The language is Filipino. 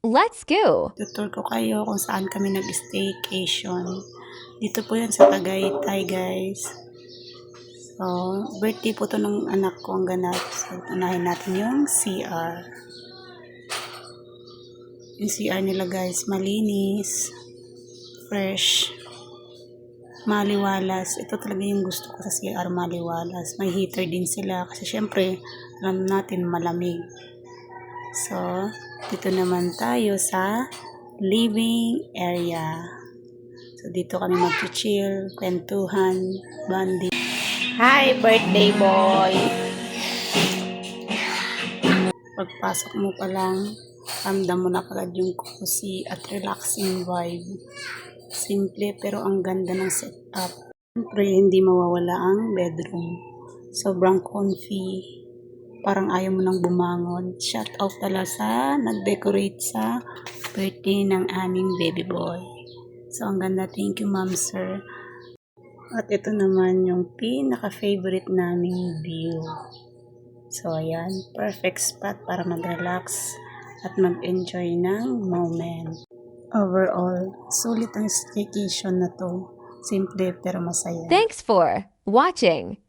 Let's go! Tutur ko kayo kung saan kami nag-staycation. Dito po yan sa Tagaytay, guys. So, birthday po to ng anak ko ang ganap. So, unahin natin yung CR. Yung CR nila, guys, malinis, fresh, maliwalas. Ito talaga yung gusto ko sa CR, maliwalas. May heater din sila kasi syempre, alam natin malamig. So, dito naman tayo sa living area. So, dito kami mag-chill, kwentuhan, bonding. Hi, birthday boy! Pagpasok mo pa lang, ramdam mo na kagad yung cozy at relaxing vibe. Simple pero ang ganda ng setup. Siyempre, hindi mawawala ang bedroom. Sobrang comfy. Parang ayaw mo nang bumangon. Shout out pala sa nag-decorate sa birthday ng aming baby boy. So, ang ganda. Thank you, ma'am, sir. At ito naman yung pinaka-favorite naming view. So, ayan. Perfect spot para mag-relax at mag-enjoy ng moment. Overall, sulit ang staycation na to. Simple pero masaya. Thanks for watching.